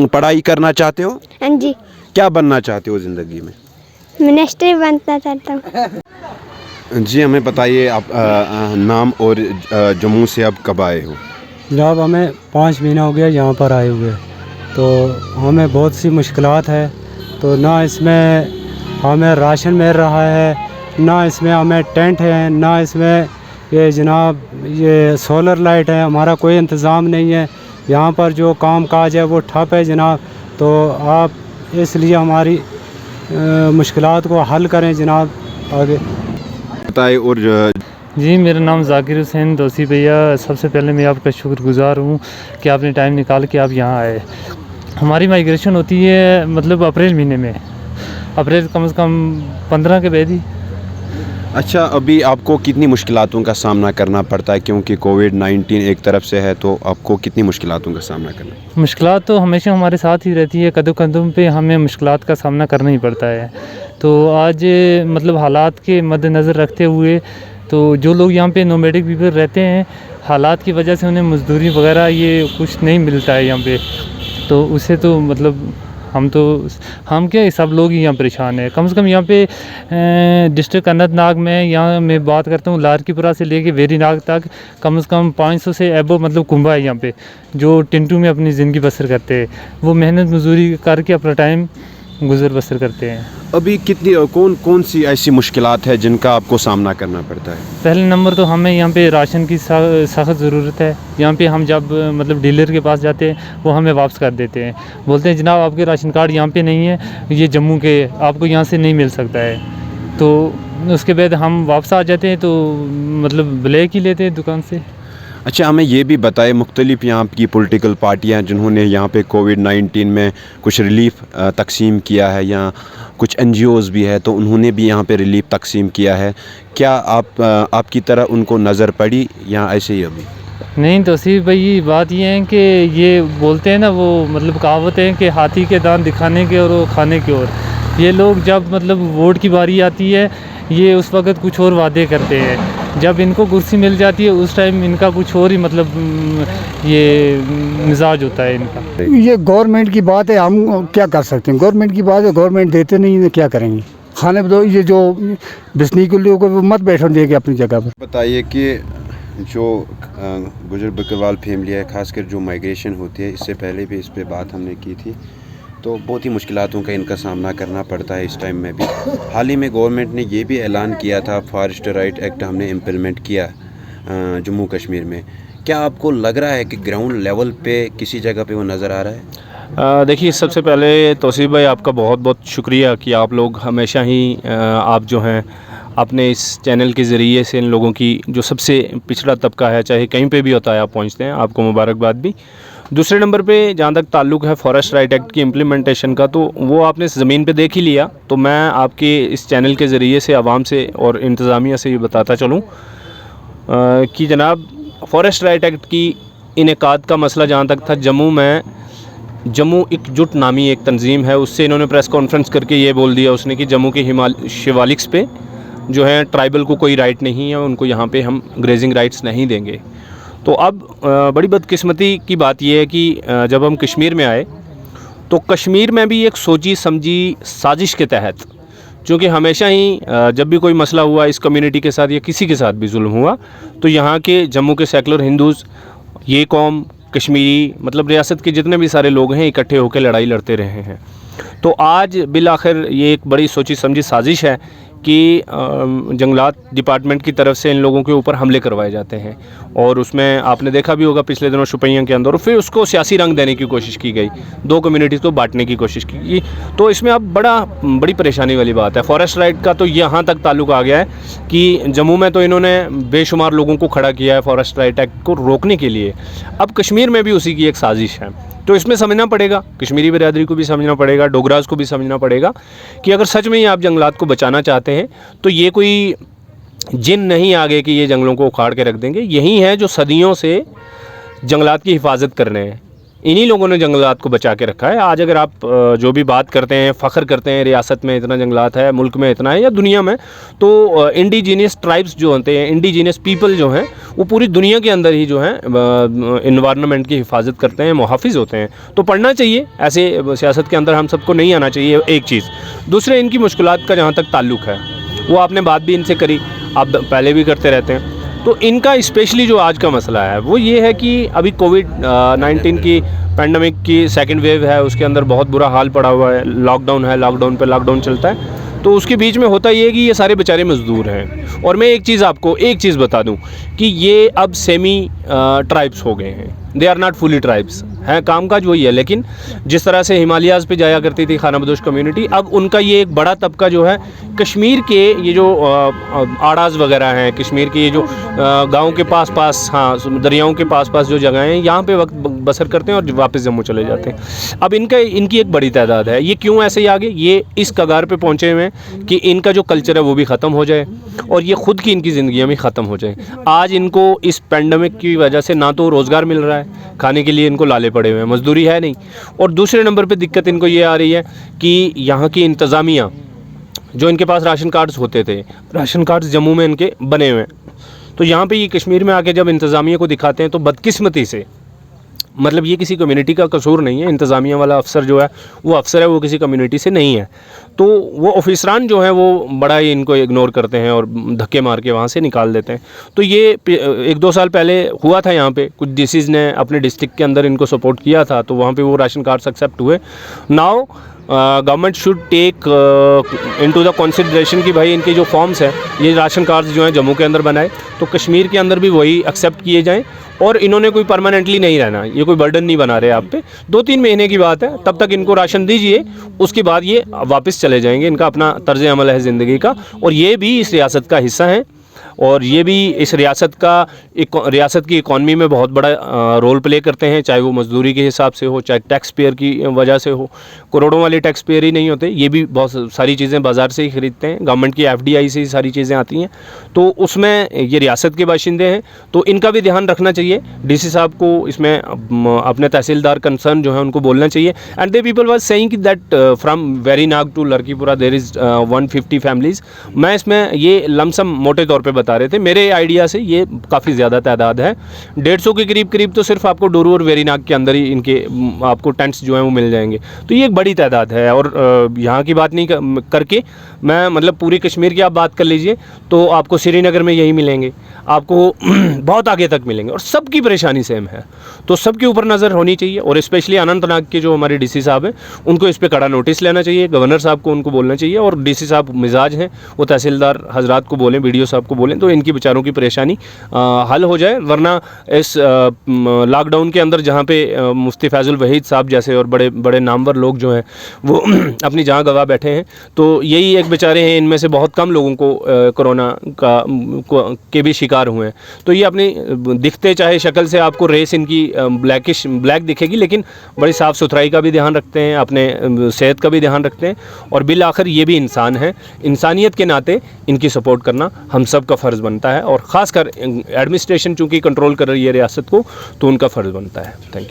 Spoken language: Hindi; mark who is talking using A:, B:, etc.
A: पढ़ाई करना चाहते हो?
B: हाँ जी,
A: क्या बनना चाहते हो ज़िंदगी में?
B: मिनिस्ट्री बनना चाहता हूँ।
A: जी हमें बताइए आप नाम और जम्मू से अब कब आए हो?
C: जनाब हमें 5 महीना हो गया यहाँ पर आए हुए, तो हमें बहुत सी मुश्किलात है। तो ना इसमें हमें राशन मिल रहा है, ना इसमें हमें टेंट है, ना इसमें ये जनाब ये सोलर लाइट है, हमारा कोई इंतज़ाम नहीं है। यहाँ पर जो काम काज है वो ठप है जनाब। तो आप इसलिए हमारी मुश्किलात को हल करें जनाब आगे।
A: बताइए और
D: जी, मेरा नाम ज़ाकिर हुसैन दोसी भैया। सबसे पहले मैं आपका शुक्रगुज़ार हूँ कि आपने टाइम निकाल के आप यहाँ आए। हमारी माइग्रेशन होती है मतलब अप्रैल महीने में, अप्रैल कम से कम 15 के बाद ही।
A: अच्छा, अभी आपको कितनी मुश्किलातों का सामना करना पड़ता है, क्योंकि कोविड-19 एक तरफ से है, तो आपको कितनी मुश्किलातों का सामना करना है?
D: मुश्किलात तो हमेशा हमारे साथ ही रहती है, कदम कदम पे हमें मुश्किलात का सामना करना ही पड़ता है। तो आज मतलब हालात के मद्देनज़र रखते हुए तो जो लोग यहाँ पे नोमैडिक पीपल रहते हैं, हालात की वजह से उन्हें मजदूरी वगैरह ये कुछ नहीं मिलता है यहाँ पे। तो उससे तो मतलब हम क्या सब लोग ही यहाँ परेशान हैं। कम से कम यहाँ पे डिस्ट्रिक्ट अनंतनाग में, यहाँ मैं बात करता हूँ लारकीपुरा से लेके वेरीनाग तक कम से कम 500 से एबो मतलब कुंबा है यहाँ पे, जो टिंटू में अपनी ज़िंदगी बसर करते हैं। वो मेहनत मजदूरी करके अपना टाइम गुजर बसर करते हैं।
A: अभी कितनी कौन सी ऐसी मुश्किलात है जिनका आपको सामना करना पड़ता है?
D: पहले नंबर तो हमें यहाँ पे राशन की सख्त ज़रूरत है। यहाँ पे हम जब मतलब डीलर के पास जाते हैं वो हमें वापस कर देते हैं, बोलते हैं जनाब आपके राशन कार्ड यहाँ पे नहीं है, ये जम्मू के आपको यहाँ से नहीं मिल सकता है। तो उसके बाद हम वापस आ जाते हैं तो मतलब ब्लैक ही लेते हैं दुकान से।
A: अच्छा, हमें ये भी बताएं, मुख्तलिफ यहाँ की पॉलिटिकल पार्टियाँ जिन्होंने यहाँ पे कोविड-19 में कुछ रिलीफ तकसीम किया है, या कुछ NGOs भी है, तो उन्होंने भी यहाँ पे रिलीफ तकसीम किया है। क्या आपकी तरह उनको नज़र पड़ी या ऐसे ही अभी?
D: नहीं तौसीफ भाई, बात ये है कि ये बोलते हैं ना, वो मतलब कहावत है कि हाथी के दांत दिखाने के और वो खाने के। और ये लोग जब मतलब वोट की बारी आती है, ये उस वक्त कुछ और वादे करते हैं। जब इनको कुर्सी मिल जाती है उस टाइम इनका कुछ और ही मतलब ये मिजाज होता है इनका।
E: ये गवर्नमेंट की बात है, हम क्या कर सकते हैं? गवर्नमेंट की बात है, गवर्नमेंट देते नहीं है, क्या करेंगे? खाने दो, ये जो बिस्नी के लोगों को मत बैठो देके अपनी जगह पर।
A: बताइए कि जो गुजर बकरवाल फैमिली है, ख़ासकर जो माइग्रेशन होती है, इससे पहले भी इस पे बात हमने की थी, तो बहुत ही मुश्किलातों का इनका सामना करना पड़ता है इस टाइम में भी। हाल ही में गवर्नमेंट ने ये भी ऐलान किया था, फॉरेस्ट राइट एक्ट हमने इम्प्लीमेंट किया जम्मू कश्मीर में। क्या आपको लग रहा है कि ग्राउंड लेवल पे किसी जगह पे वो नज़र आ रहा है?
F: देखिए, सबसे पहले तौसीफ भाई आपका बहुत बहुत शुक्रिया कि आप लोग हमेशा ही आप जो हैं अपने इस चैनल के ज़रिए से इन लोगों की जो सबसे पिछड़ा तबका है, चाहे कहीं पे भी होता है, आप पहुंचते हैं, आपको मुबारकबाद भी। दूसरे नंबर पे जहाँ तक ताल्लुक़ है फॉरेस्ट राइट एक्ट की इम्प्लीमेंटेशन का, तो वो आपने ज़मीन पे देख ही लिया। तो मैं आपके इस चैनल के ज़रिए से आवाम से और इंतज़ामिया से ये बताता चलूँ कि जनाब फॉरेस्ट राइट एक्ट की इनेकाद का मसला जहाँ तक था, जम्मू एकजुट नामी एक तंजीम है, उससे इन्होंने प्रेस कॉन्फ्रेंस करके ये बोल दिया उसने कि जम्मू के शिवालिक्स पे जो है ट्राइबल को कोई राइट नहीं है, उनको यहाँ पे हम ग्रेजिंग राइट्स नहीं देंगे। तो अब बड़ी बदकिस्मती की बात यह है कि जब हम कश्मीर में आए तो कश्मीर में भी एक सोची समझी साजिश के तहत, चूँकि हमेशा ही जब भी कोई मसला हुआ इस कम्युनिटी के साथ या किसी के साथ भी जुल्म हुआ, तो यहाँ के जम्मू के सेकुलर हिंदूज़, ये कौम, कश्मीरी, मतलब रियासत के जितने भी सारे लोग हैं, इकट्ठे होकर लड़ाई लड़ते रहे हैं। तो आज बिल आखिर ये एक बड़ी सोची समझी साजिश है कि जंगलात डिपार्टमेंट की तरफ से इन लोगों के ऊपर हमले करवाए जाते हैं। और उसमें आपने देखा भी होगा पिछले दिनों शुपियाँ के अंदर, और फिर उसको सियासी रंग देने की कोशिश की गई, दो कम्युनिटीज़ को बांटने की कोशिश की गई। तो इसमें अब बड़ी परेशानी वाली बात है। फॉरेस्ट राइट का तो यहाँ तक ताल्लुक़ आ गया है कि जम्मू में तो इन्होंने बेशुमार लोगों को खड़ा किया है फॉरेस्ट राइट एक्ट को रोकने के लिए, अब कश्मीर में भी उसी की एक साजिश है। तो इसमें समझना पड़ेगा, कश्मीरी बिरादरी को भी समझना पड़ेगा, डोगराज को भी समझना पड़ेगा कि अगर सच में ही आप जंगलात को बचाना चाहते हैं तो ये कोई जिन नहीं आ गए कि ये जंगलों को उखाड़ के रख देंगे। यही है जो सदियों से जंगलात की हिफाजत कर रहे हैं। इन्हीं लोगों ने जंगलात को बचा के रखा है। आज अगर आप जो भी बात करते हैं, फ़ख्र करते हैं रियासत में इतना जंगलात है, मुल्क में इतना है या दुनिया में, तो इंडिजीनियस ट्राइब्स जो होते हैं, इंडिजीनियस पीपल जो हैं, वो पूरी दुनिया के अंदर ही जो है इन्वायरमेंट की हिफाजत करते हैं, मुहाफिज होते हैं। तो पढ़ना चाहिए, ऐसे सियासत के अंदर हम सबको नहीं आना चाहिए, एक चीज़। दूसरे, इनकी मुश्किलात का जहाँ तक ताल्लुक़ है, वो आपने बात भी इनसे करी, आप पहले भी करते रहते हैं। तो इनका स्पेशली जो आज का मसला है वो ये है कि अभी कोविड-19 की पैंडमिक की सेकंड वेव है, उसके अंदर बहुत बुरा हाल पड़ा हुआ है, लॉकडाउन है, लॉकडाउन पे लॉकडाउन चलता है। तो उसके बीच में होता ये है कि ये सारे बेचारे मज़दूर हैं। और मैं एक चीज़ बता दूं कि ये अब सेमी ट्राइब्स हो गए हैं, they are not fully tribes हैं, कामकाज वही है। लेकिन जिस तरह से हिमालयाज़ पे जाया करती थी खाना बदोश कम्युनिटी, अब उनका ये एक बड़ा तबका जो है कश्मीर के ये जो आड़ाज़ वगैरह हैं, कश्मीर के ये जो गाँव के पास दरियाओं के पास जो जगहें हैं, यहाँ पे वक्त बसर करते हैं और वापस जम्मू चले जाते हैं। अब इनकी एक बड़ी तादाद है। ये क्यों ऐसे आगे ये इस कगार पे पहुँचे हुए हैं कि इनका जो कल्चर है वो भी ख़त्म हो जाए और ये ख़ुद की इनकी ज़िंदगी में ख़त्म हो जाए। आज इनको इस पैंडमिक की वजह से ना तो रोज़गार मिल रहा है, खाने के लिए इनको लाले पड़े हुए हैं, मजदूरी है नहीं। और दूसरे नंबर पे दिक्कत इनको ये आ रही है कि यहाँ की इंतज़ामिया, जो इनके पास राशन कार्ड्स होते थे, राशन कार्ड्स जम्मू में इनके बने हुए हैं, तो यहाँ पे ये कश्मीर में आके जब इंतज़ामिया को दिखाते हैं तो बदकिस्मती से, मतलब ये किसी कम्युनिटी का कसूर नहीं है, इंतज़ामिया वाला अफसर जो है वो अफसर है, वो किसी कम्युनिटी से नहीं है, तो वो ऑफिसरान जो हैं वो बड़ा ही इनको इग्नोर करते हैं और धक्के मार के वहाँ से निकाल देते हैं। तो ये 1-2 साल पहले हुआ था, यहाँ पे कुछ डीसीज़ ने अपने डिस्ट्रिक्ट के अंदर इनको सपोर्ट किया था, तो वहाँ पे वो राशन कार्ड्स एक्सेप्ट हुए। Now government should take into the consideration कि भाई इनके जो फॉर्म्स हैं, ये राशन कार्ड्स जो हैं जम्मू के अंदर बनाए, तो कश्मीर के अंदर भी वही एक्सेप्ट किए जाएँ। और इन्होंने कोई परमानेंटली नहीं रहना, ये कोई बर्डन नहीं बना रहे आप पे, 2-3 महीने की बात है, तब तक इनको राशन दीजिए, उसके बाद ये वापस चले जाएंगे। इनका अपना तर्ज अमल है ज़िंदगी का, और ये भी इस रियासत का हिस्सा है, और ये भी इस रियासत की इकॉनमी में बहुत बड़ा रोल प्ले करते हैं, चाहे वो मजदूरी के हिसाब से हो, चाहे टैक्स पेयर की वजह से हो। करोड़ों वाले टैक्स पेयर ही नहीं होते, ये भी बहुत सारी चीज़ें बाज़ार से ही ख़रीदते हैं, गवर्नमेंट की FDI से ही सारी चीज़ें आती हैं, तो उसमें ये रियासत के बाशिंदे हैं, तो इनका भी ध्यान रखना चाहिए। DC साहब को इसमें अपने तहसीलदार कंसर्न जो है उनको बोलना चाहिए। And the people was saying that from Verinag to Larkipora there is 150 families. मैं इसमें ये लमसम मोटे तौर पर बता रहे थे, मेरे आइडिया से ये काफ़ी ज़्यादा तादाद है, 150 के करीब तो सिर्फ आपको डोरू और वेरीनाग के अंदर ही इनके आपको टेंट्स जो हैं वो मिल जाएंगे, तो ये एक बड़ी तादाद है। और यहाँ की बात नहीं करके मैं मतलब पूरी कश्मीर की आप बात कर लीजिए तो आपको श्रीनगर में यही मिलेंगे, आपको बहुत आगे तक मिलेंगे, और सबकी परेशानी सेम है, तो सबके ऊपर नज़र होनी चाहिए। और स्पेशली अनंतनाग के जो हमारे DC साहब हैं उनको इस पर कड़ा नोटिस लेना चाहिए, गवर्नर साहब को उनको बोलना चाहिए, और DC साहब मिजाज हैं, वो तहसीलदार हजरात को बोलें, BDO साहब को बोलें, तो इनकी बेचारों की परेशानी हल हो जाए। वरना इस लॉकडाउन के अंदर जहाँ पे मुफ्ती फैज़ुल वहीद साहब जैसे और बड़े बड़े नामवर लोग जो हैं वो अपनी जान गंवा बैठे हैं, तो यही एक बेचारे हैं, इनमें से बहुत कम लोगों को कोरोना के भी शिकार हुए हैं। तो ये अपनी दिखते चाहे शक्ल से आपको रेस इनकी ब्लैक दिखेगी, लेकिन बड़ी साफ़ सुथराई का भी ध्यान रखते हैं, अपने सेहत का भी ध्यान रखते हैं, और बिल आखिर ये भी इंसान है। इंसानियत के नाते इनकी सपोर्ट करना हम सब का फ़र्ज़ बनता है, और ख़ासकर एडमिनिस्ट्रेशन चूँकि कंट्रोल कर रही है रियासत को, तो उनका फ़र्ज़ बनता है। Thank you.